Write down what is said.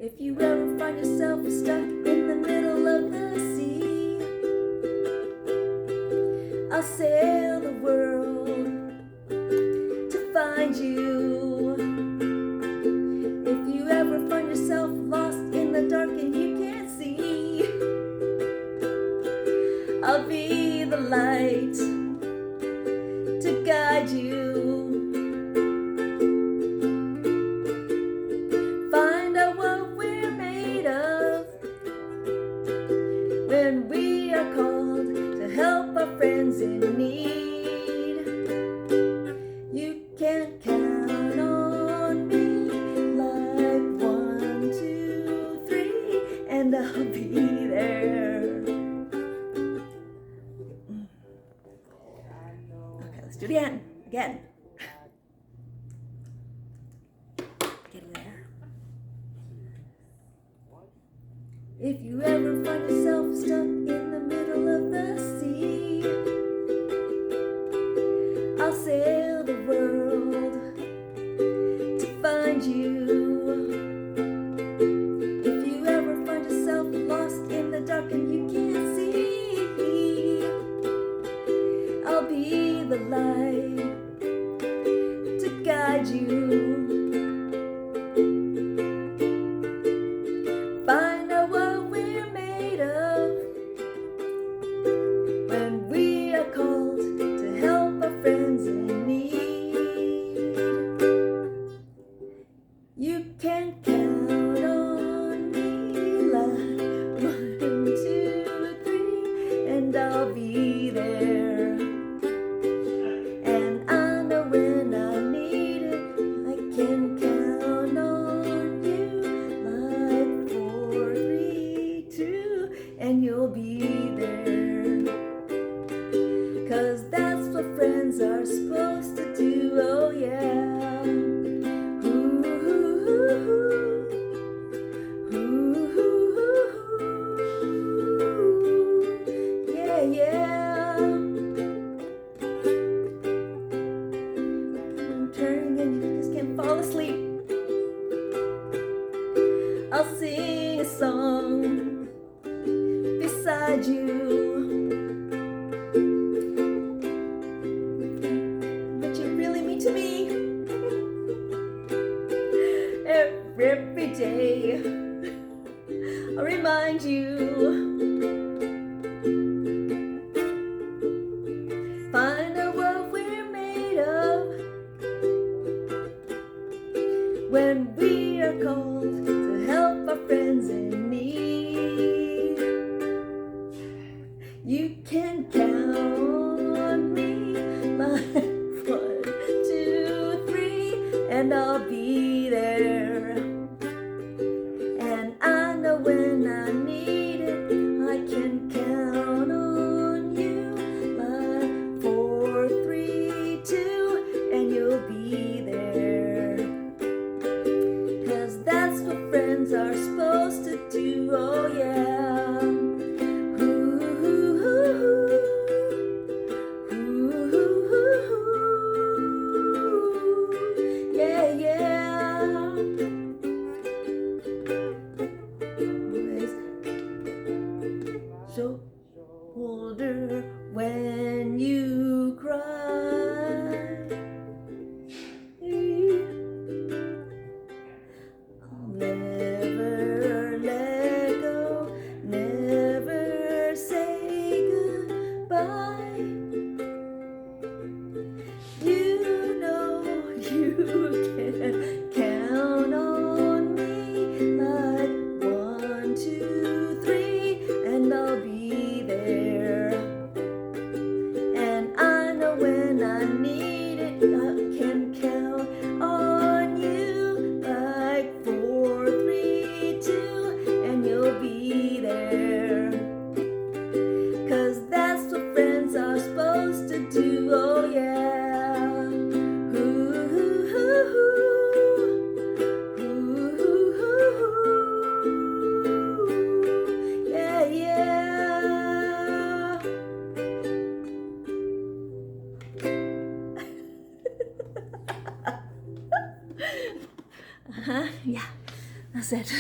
If you ever find yourself stuck in the middle of the sea, I'll sail the world to find you. If you ever find yourself lost in the dark and you can't see, I'll be the light to guide you. Find out what we're made of when we are called to help our friends in need. You can count on me like 1, 2, 3, and I'll be there. Okay, let's do it again. Getting there. If you ever find yourself stuck in the middle of the sea, I'll sail the world to find you. If you ever find yourself lost in the dark and you can't see, I'll be the light to guide you. Find out what we're made of when we are called to help our friends in need. You can count on me like 1, 2, 3, and I'll be there. And I know when I need it, I can count on you like 4, 3, 2, and you'll be there. 'Cause that's what friends are supposed to do, oh yeah. Ooh, ooh, ooh, yeah, yeah. I'm turning and you just can't fall asleep. I'll sing a song beside you. What you really mean to me. Every day I'll remind you. Find out what we're made of when we are called to help our friends in need. You can count on me like 1, 2, 3, and I'll be there. And I know when I need it, I can count on you like 4, 3, 2, and you'll be there. 'Cause that's what friends are supposed to do, oh yeah. Ooh, ooh, ooh, ooh, yeah, yeah. Shoulder when you cry. I'll never let go, never say goodbye. You know you can count on me like 1, 2, 3, and I'll be there. And I know when I need it, I can count on you like 4, 3, 2, and you'll be there. 'Cause that's what friends are supposed to do, oh yeah. Yeah, yeah. Yeah. That's it.